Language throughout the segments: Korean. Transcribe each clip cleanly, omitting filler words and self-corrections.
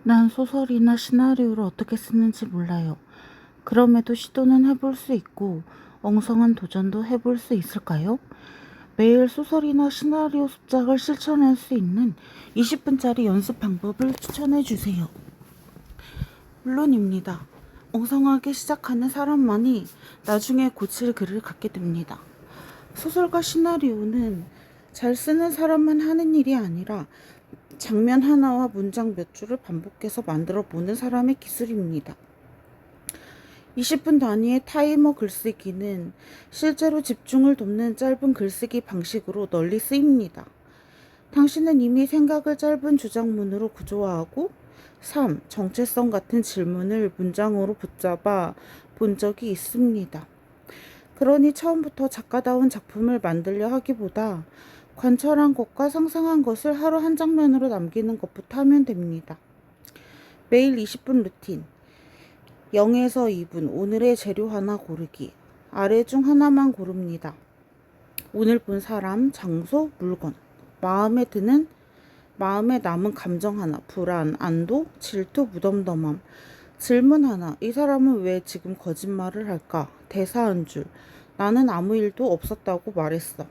난 소설이나 시나리오를 어떻게 쓰는지 몰라요. 그럼에도 시도는 해볼 수 있고 엉성한 도전도 해볼 수 있을까요? 매일 소설이나 시나리오 습작을 실천할 수 있는 20분짜리 연습 방법을 추천해 주세요. 물론입니다. 엉성하게 시작하는 사람만이 나중에 고칠 글을 갖게 됩니다. 소설과 시나리오는 잘 쓰는 사람만 하는 일이 아니라 장면 하나와 문장 몇 줄을 반복해서 만들어 보는 사람의 기술입니다. 20분 단위의 타이머 글쓰기는 실제로 집중을 돕는 짧은 글쓰기 방식으로 널리 쓰입니다. 당신은 이미 생각을 짧은 주장문으로 구조화하고 3. 정체성 같은 질문을 문장으로 붙잡아 본 적이 있습니다. 그러니 처음부터 작가다운 작품을 만들려 하기보다 관찰한 것과 상상한 것을 하루 한 장면으로 남기는 것부터 하면 됩니다. 매일 20분 루틴. 0에서 2분 오늘의 재료 하나 고르기. 아래 중 하나만 고릅니다. 오늘 본 사람, 장소, 물건. 마음에 남은 감정 하나. 불안, 안도, 질투, 무덤덤함. 질문 하나. 이 사람은 왜 지금 거짓말을 할까? 대사 한 줄. 나는 아무 일도 없었다고 말했어.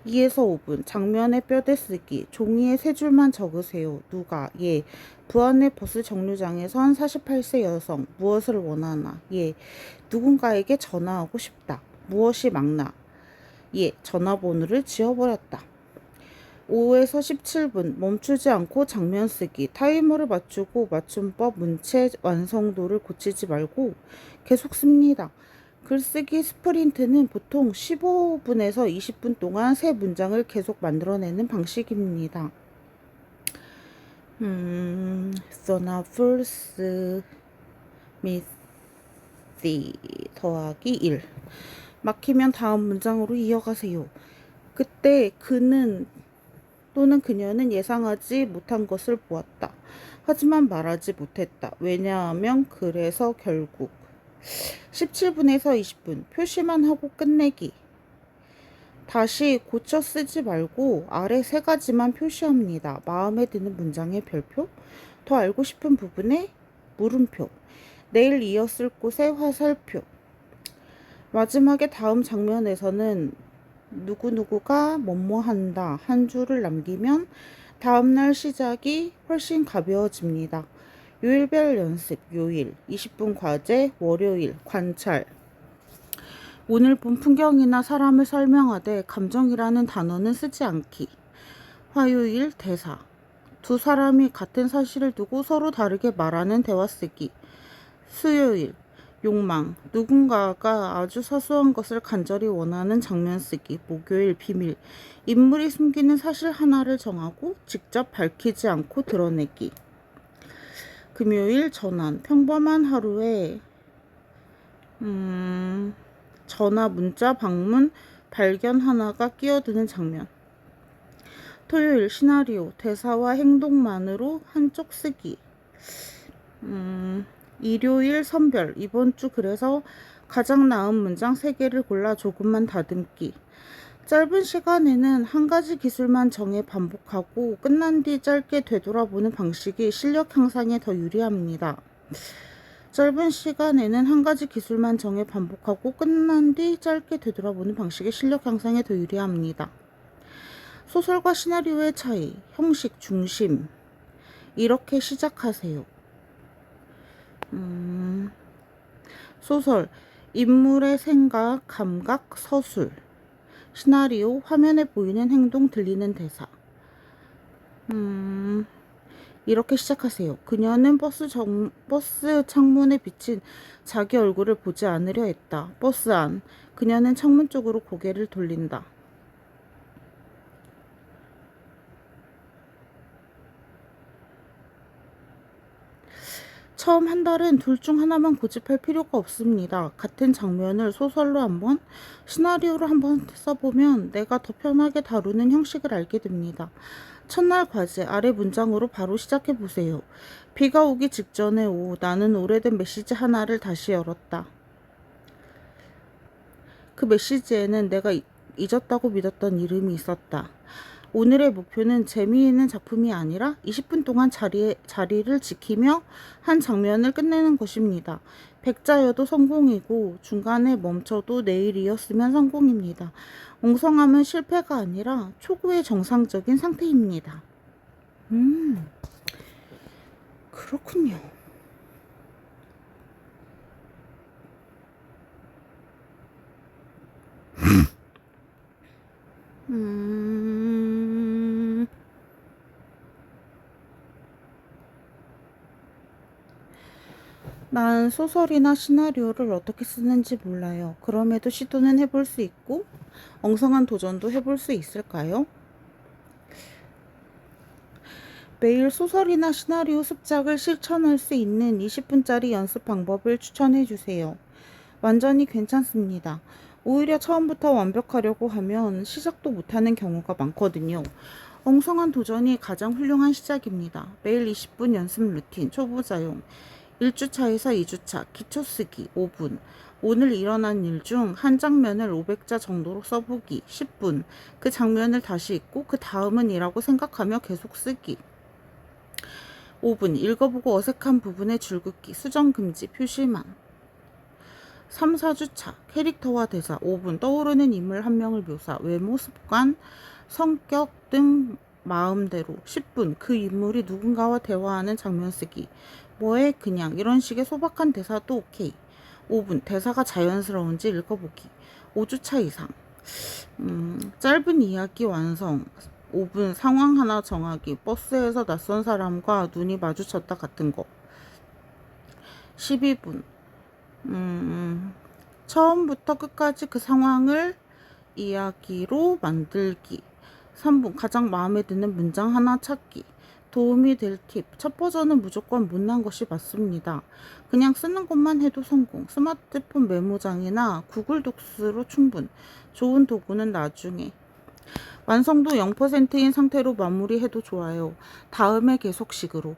2에서 5분 장면의 뼈대 쓰기. 종이에 3줄만 적으세요. 누가? 예. 부안의 버스 정류장에선 48세 여성. 무엇을 원하나? 예. 누군가에게 전화하고 싶다. 무엇이 막나? 예. 전화번호를 지워버렸다. 5에서 17분 멈추지 않고 장면 쓰기. 타이머를 맞추고 맞춤법, 문체 완성도를 고치지 말고 계속 씁니다. 글쓰기 스프린트는 보통 15분에서 20분 동안 새 문장을 계속 만들어내는 방식입니다. 소나 풀스 미시 더하기 1. 막히면 다음 문장으로 이어가세요. 그때 그는 또는 그녀는 예상하지 못한 것을 보았다. 하지만 말하지 못했다. 왜냐하면 그래서 결국 17분에서 20분 표시만 하고 끝내기. 다시 고쳐 쓰지 말고 아래 3가지만 표시합니다. 마음에 드는 문장의 별표, 더 알고 싶은 부분에 물음표, 내일 이었을 곳에 화살표. 마지막에 다음 장면에서는 누구누구가 뭐뭐 한다 한 줄을 남기면 다음날 시작이 훨씬 가벼워집니다. 요일별 연습, 요일, 20분 과제, 월요일, 관찰. 오늘 본 풍경이나 사람을 설명하되 감정이라는 단어는 쓰지 않기. 화요일, 대사. 두 사람이 같은 사실을 두고 서로 다르게 말하는 대화 쓰기. 수요일, 욕망. 누군가가 아주 사소한 것을 간절히 원하는 장면 쓰기. 목요일, 비밀. 인물이 숨기는 사실 하나를 정하고 직접 밝히지 않고 드러내기. 금요일, 전환. 평범한 하루에 전화, 문자, 방문, 발견 하나가 끼어드는 장면. 토요일, 시나리오. 대사와 행동만으로 한쪽 쓰기. 일요일, 선별. 이번 주 그래서 가장 나은 문장 3개를 골라 조금만 다듬기. 짧은 시간에는 한 가지 기술만 정해 반복하고 끝난 뒤 짧게 되돌아보는 방식이 실력 향상에 더 유리합니다. 짧은 시간에는 한 가지 기술만 정해 반복하고 끝난 뒤 짧게 되돌아보는 방식이 실력 향상에 더 유리합니다. 소설과 시나리오의 차이, 형식, 중심. 이렇게 시작하세요. 소설, 인물의 생각, 감각, 서술. 시나리오, 화면에 보이는 행동, 들리는 대사. 이렇게 시작하세요. 그녀는 버스 창문에 비친 자기 얼굴을 보지 않으려 했다. 버스 안. 그녀는 창문 쪽으로 고개를 돌린다. 처음 한 달은 둘 중 하나만 고집할 필요가 없습니다. 같은 장면을 소설로 한번, 시나리오로 한번 써보면 내가 더 편하게 다루는 형식을 알게 됩니다. 첫날 과제, 아래 문장으로 바로 시작해보세요. 비가 오기 직전에 나는 오래된 메시지 하나를 다시 열었다. 그 메시지에는 내가 잊었다고 믿었던 이름이 있었다. 오늘의 목표는 재미있는 작품이 아니라 20분 동안 자리를 지키며 한 장면을 끝내는 것입니다. 백자여도 성공이고 중간에 멈춰도 내일이었으면 성공입니다. 엉성함은 실패가 아니라 초고의 정상적인 상태입니다. 그렇군요. 난 소설이나 시나리오를 어떻게 쓰는지 몰라요. 그럼에도 시도는 해볼 수 있고, 엉성한 도전도 해볼 수 있을까요? 매일 소설이나 시나리오 습작을 실천할 수 있는 20분짜리 연습 방법을 추천해 주세요. 완전히 괜찮습니다. 오히려 처음부터 완벽하려고 하면 시작도 못하는 경우가 많거든요. 엉성한 도전이 가장 훌륭한 시작입니다. 매일 20분 연습 루틴 초보자용 1주차에서 2주차 기초 쓰기 5분 오늘 일어난 일 중 한 장면을 500자 정도로 써보기 10분 그 장면을 다시 읽고 그 다음은 이라고 생각하며 계속 쓰기 5분 읽어보고 어색한 부분의 줄긋기 수정 금지 표시만 3, 4주차 캐릭터와 대사 5분 떠오르는 인물 한 명을 묘사 외모 습관 성격 등 마음대로 10분 그 인물이 누군가와 대화하는 장면 쓰기 뭐해 그냥 이런 식의 소박한 대사도 오케이 5분 대사가 자연스러운지 읽어보기 5주차 이상 짧은 이야기 완성 5분 상황 하나 정하기 버스에서 낯선 사람과 눈이 마주쳤다 같은 거 12분 처음부터 끝까지 그 상황을 이야기로 만들기 3분 가장 마음에 드는 문장 하나 찾기 도움이 될 팁. 첫 버전은 무조건 못난 것이 맞습니다. 그냥 쓰는 것만 해도 성공. 스마트폰 메모장이나 구글 독스로 충분. 좋은 도구는 나중에. 완성도 0%인 상태로 마무리해도 좋아요. 다음에 계속식으로.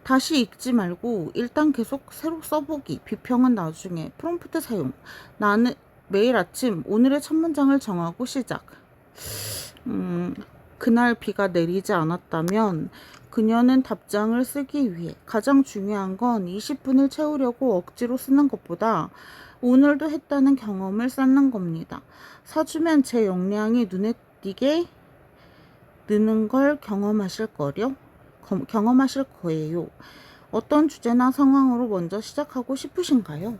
다시 읽지 말고 일단 계속 새로 써보기. 비평은 나중에. 프롬프트 사용. 나는 매일 아침 오늘의 첫 문장을 정하고 시작. 그날 비가 내리지 않았다면 그녀는 답장을 쓰기 위해 가장 중요한 건 20분을 채우려고 억지로 쓰는 것보다 오늘도 했다는 경험을 쌓는 겁니다. 사주면 제 역량이 눈에 띄게 느는 걸 경험하실 거예요. 어떤 주제나 상황으로 먼저 시작하고 싶으신가요?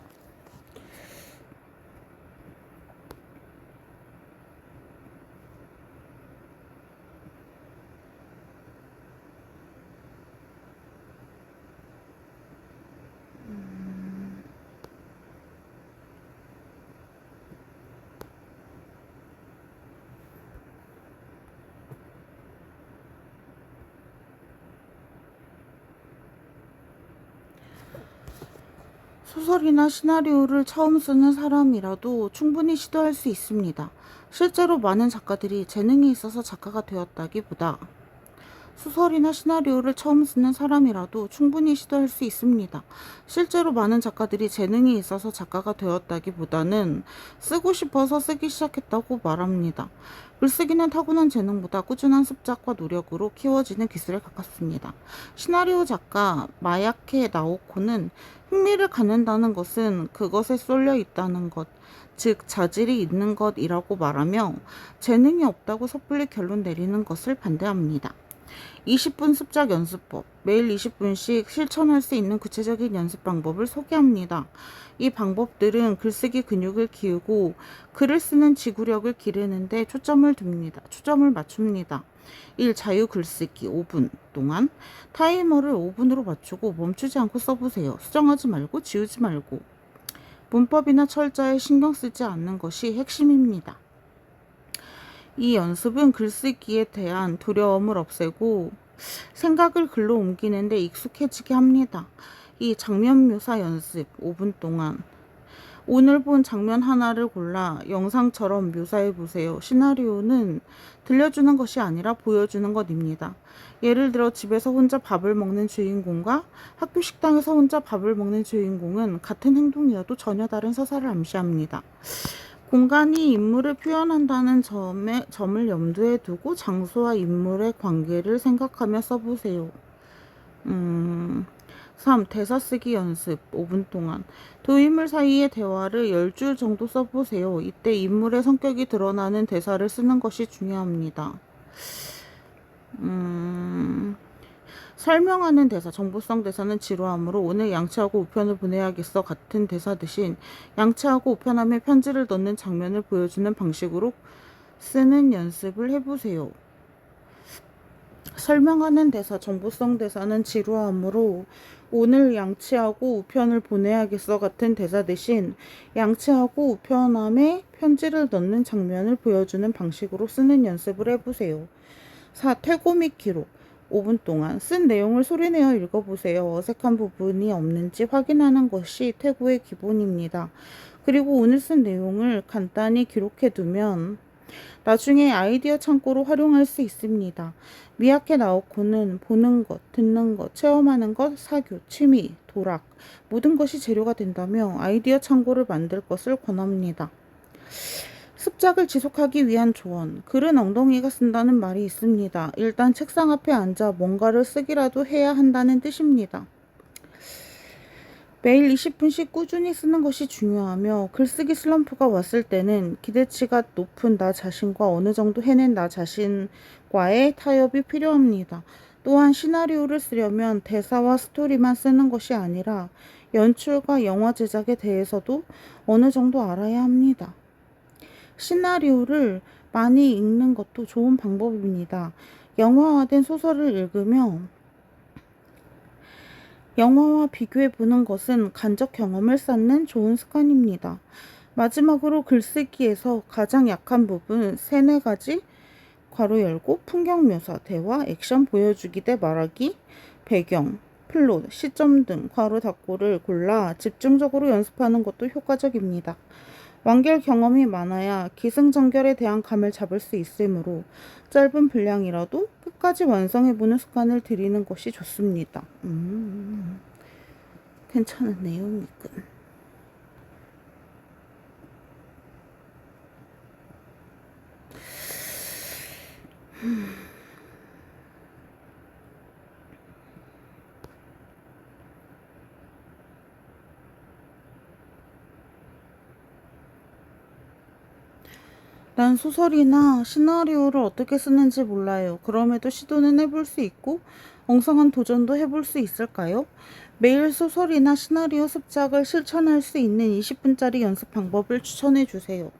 소설이나 시나리오를 처음 쓰는 사람이라도 충분히 시도할 수 있습니다. 실제로 많은 작가들이 재능이 있어서 작가가 되었다기보다 소설이나 시나리오를 처음 쓰는 사람이라도 충분히 시도할 수 있습니다. 실제로 많은 작가들이 재능이 있어서 작가가 되었다기보다는 쓰고 싶어서 쓰기 시작했다고 말합니다. 글쓰기는 타고난 재능보다 꾸준한 습작과 노력으로 키워지는 기술에 가깝습니다. 시나리오 작가 마야케 나오코는 흥미를 갖는다는 것은 그것에 쏠려 있다는 것, 즉 자질이 있는 것이라고 말하며 재능이 없다고 섣불리 결론 내리는 것을 반대합니다. 20분 습작 연습법. 매일 20분씩 실천할 수 있는 구체적인 연습 방법을 소개합니다. 이 방법들은 글쓰기 근육을 키우고 글을 쓰는 지구력을 기르는데 초점을 맞춥니다. 1. 자유 글쓰기 5분 동안 타이머를 5분으로 맞추고 멈추지 않고 써보세요. 수정하지 말고 지우지 말고. 문법이나 철자에 신경 쓰지 않는 것이 핵심입니다. 이 연습은 글쓰기에 대한 두려움을 없애고 생각을 글로 옮기는데 익숙해지게 합니다. 이 장면 묘사 연습 5분 동안 오늘 본 장면 하나를 골라 영상처럼 묘사해 보세요. 시나리오는 들려주는 것이 아니라 보여주는 것입니다. 예를 들어 집에서 혼자 밥을 먹는 주인공과 학교 식당에서 혼자 밥을 먹는 주인공은 같은 행동이어도 전혀 다른 서사를 암시합니다. 공간이 인물을 표현한다는 점을 염두에 두고 장소와 인물의 관계를 생각하며 써보세요. 3. 대사 쓰기 연습 5분 동안. 두 인물 사이의 대화를 10줄 정도 써보세요. 이때 인물의 성격이 드러나는 대사를 쓰는 것이 중요합니다. 설명하는 대사, 정보성 대사는 지루하므로 오늘 양치하고 우편을 보내야겠어 같은 대사 대신 양치하고 우편함에 편지를 넣는 장면을 보여주는 방식으로 쓰는 연습을 해보세요. 설명하는 대사, 정보성 대사는 지루하므로 오늘 양치하고 우편을 보내야겠어 같은 대사 대신 양치하고 우편함에 편지를 넣는 장면을 보여주는 방식으로 쓰는 연습을 해보세요. 4. 퇴고 및 기록 5분 동안 쓴 내용을 소리내어 읽어보세요. 어색한 부분이 없는지 확인하는 것이 퇴고의 기본입니다. 그리고 오늘 쓴 내용을 간단히 기록해두면 나중에 아이디어 창고로 활용할 수 있습니다. 미야케 나오코는 보는 것, 듣는 것, 체험하는 것, 사교, 취미, 도락 모든 것이 재료가 된다며 아이디어 창고를 만들 것을 권합니다. 습작을 지속하기 위한 조언. 글은 엉덩이가 쓴다는 말이 있습니다. 일단 책상 앞에 앉아 뭔가를 쓰기라도 해야 한다는 뜻입니다. 매일 20분씩 꾸준히 쓰는 것이 중요하며 글쓰기 슬럼프가 왔을 때는 기대치가 높은 나 자신과 어느 정도 해낸 나 자신과의 타협이 필요합니다. 또한 시나리오를 쓰려면 대사와 스토리만 쓰는 것이 아니라 연출과 영화 제작에 대해서도 어느 정도 알아야 합니다. 시나리오를 많이 읽는 것도 좋은 방법입니다. 영화화된 소설을 읽으며 영화와 비교해 보는 것은 간접 경험을 쌓는 좋은 습관입니다. 마지막으로 글쓰기에서 가장 약한 부분 3-4가지 괄호 열고 풍경 묘사, 대화, 액션 보여주기 대 말하기, 배경, 플롯, 시점 등 괄호 닫고를 골라 집중적으로 연습하는 것도 효과적입니다. 완결 경험이 많아야 기승전결에 대한 감을 잡을 수 있으므로 짧은 분량이라도 끝까지 완성해보는 습관을 들이는 것이 좋습니다. 괜찮은 내용이군. 난 소설이나 시나리오를 어떻게 쓰는지 몰라요. 그럼에도 시도는 해볼 수 있고 엉성한 도전도 해볼 수 있을까요? 매일 소설이나 시나리오 습작을 실천할 수 있는 20분짜리 연습 방법을 추천해 주세요.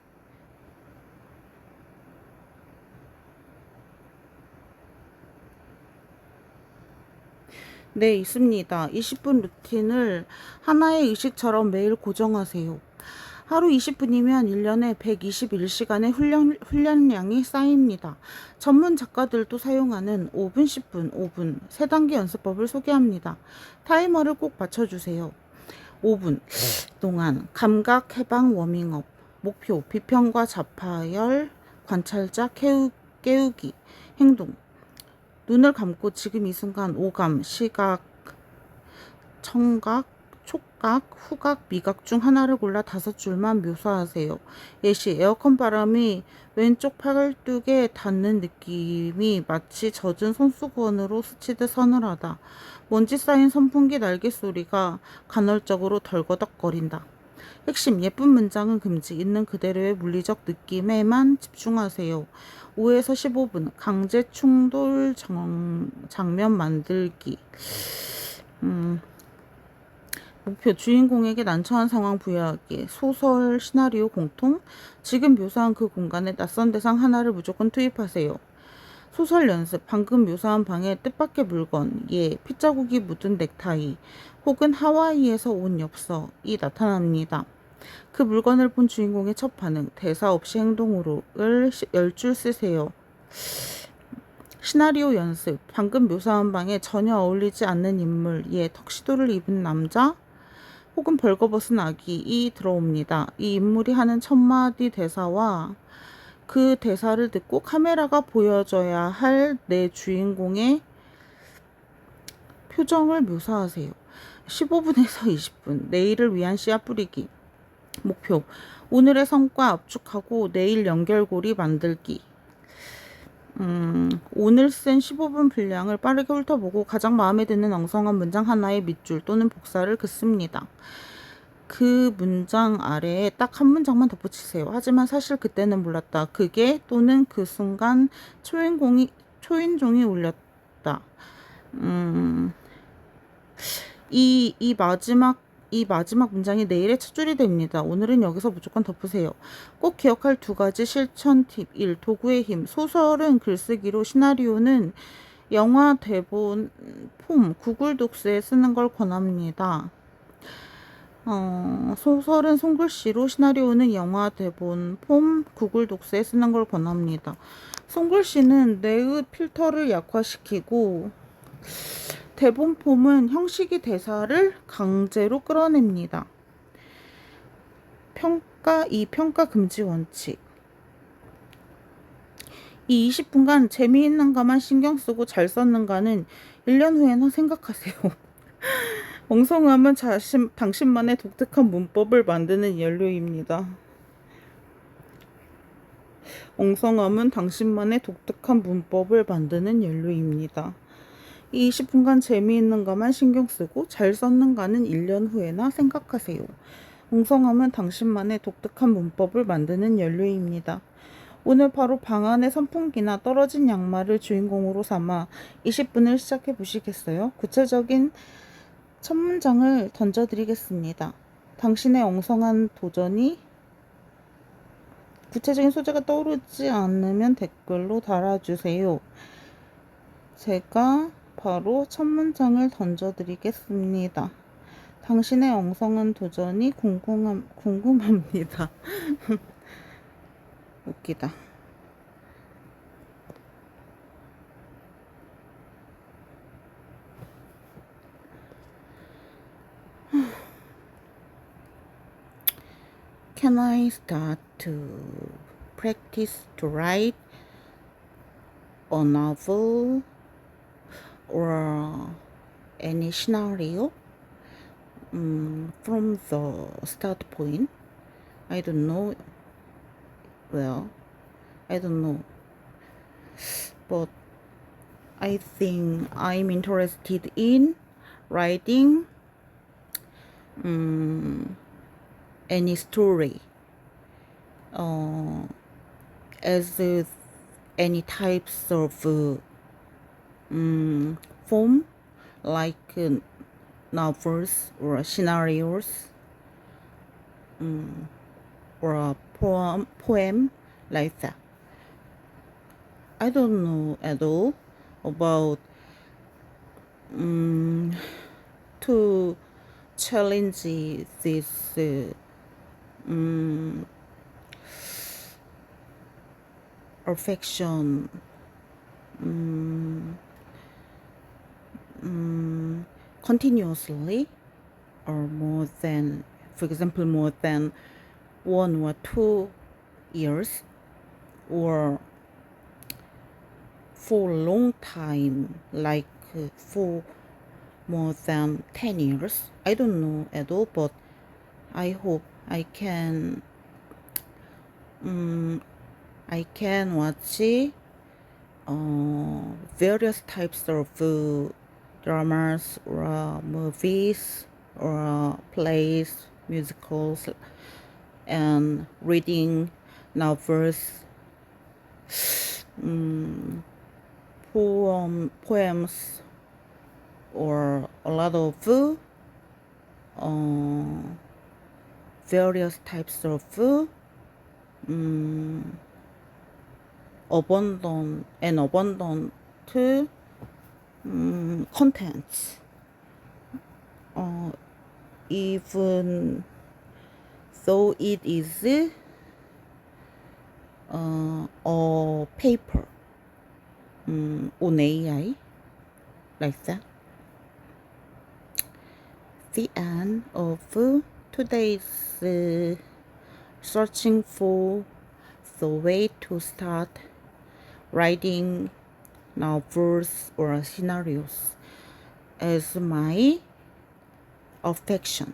네, 있습니다. 20분 루틴을 하나의 의식처럼 매일 고정하세요. 하루 20분이면 1년에 121시간의 훈련량이 쌓입니다. 전문 작가들도 사용하는 5분, 10분, 5분 3단계 연습법을 소개합니다. 타이머를 꼭 맞춰주세요. 5분 동안 감각 해방 워밍업, 목표 비평과 자파열, 관찰자 깨우기, 행동 눈을 감고 지금 이 순간 오감, 시각, 청각, 촉각, 후각, 미각 중 하나를 골라 5줄만 묘사하세요. 예시, 에어컨 바람이 왼쪽 팔뚝에 닿는 느낌이 마치 젖은 손수건으로 스치듯 서늘하다. 먼지 쌓인 선풍기 날개 소리가 간헐적으로 덜거덕거린다. 핵심, 예쁜 문장은 금지, 있는 그대로의 물리적 느낌에만 집중하세요. 5에서 15분, 강제 충돌 장면 만들기. 목표, 주인공에게 난처한 상황 부여하기. 소설, 시나리오 공통. 지금 묘사한 그 공간에 낯선 대상 하나를 무조건 투입하세요. 소설 연습, 방금 묘사한 방에 뜻밖의 물건, 핏자국이 묻은 넥타이, 혹은 하와이에서 온 엽서이 나타납니다. 그 물건을 본 주인공의 첫 반응, 대사 없이 행동으로를 10줄 쓰세요. 시나리오 연습, 방금 묘사한 방에 전혀 어울리지 않는 인물, 턱시도를 입은 남자, 혹은 벌거벗은 아기이 들어옵니다. 이 인물이 하는 첫 마디 대사와 그 대사를 듣고 카메라가 보여줘야 할 내 주인공의 표정을 묘사하세요. 15분에서 20분, 내일을 위한 씨앗 뿌리기. 목표, 오늘의 성과 압축하고 내일 연결고리 만들기. 오늘 쓴 15분 분량을 빠르게 훑어보고 가장 마음에 드는 엉성한 문장 하나의 밑줄 또는 복사를 긋습니다. 그 문장 아래에 딱 한 문장만 덧붙이세요. 하지만 사실 그때는 몰랐다. 그게 또는 그 순간 초인종이 울렸다. 이 마지막 문장이 내일의 첫 줄이 됩니다. 오늘은 여기서 무조건 덮으세요. 꼭 기억할 두 가지 실천 팁. 1. 도구의 힘. 소설은 글쓰기로, 시나리오는 영화, 대본, 폼, 구글 독스에 쓰는 걸 권합니다. 소설은 손글씨로, 시나리오는 영화, 대본, 폼, 구글 독스에 쓰는 걸 권합니다. 손글씨는 뇌의 필터를 약화시키고 대본 폼은 형식이 대사를 강제로 끌어냅니다. 평가 금지 원칙. 이 20분간 재미있는가만 신경 쓰고 잘 썼는가는 1년 후에나 생각하세요. 엉성함은 당신만의 독특한 문법을 만드는 연료입니다. 엉성함은 당신만의 독특한 문법을 만드는 연료입니다. 이 20분간 재미있는가만 신경 쓰고 잘 썼는가는 1년 후에나 생각하세요. 엉성함은 당신만의 독특한 문법을 만드는 연료입니다. 오늘 바로 방 안의 선풍기나 떨어진 양말을 주인공으로 삼아 20분을 시작해 보시겠어요? 구체적인 첫 문장을 던져드리겠습니다. 당신의 엉성한 도전이 구체적인 소재가 떠오르지 않으면 댓글로 달아주세요. 제가 바로 첫 문장을 던져드리겠습니다. 당신의 엉성한 도전이 궁금합니다. 웃기다. Can I start to practice to write a novel or any scenario from the start point? I don't know. Well, I don't know. But I think I'm interested in writing any story as any types of form like novels or scenarios or a poem like that. I don't know at all about to challenge this affection continuously or more than, for example, more than 1 or 2 years or for a long time, like for more than 10 years. I don't know at all, but I hope I can watch various types of dramas or movies or plays, musicals, and reading novels, poems, or a lot of various types of abundant contents, even though it is a paper on AI, like that. The end of today's searching for the way to start writing novels or scenarios as my affection.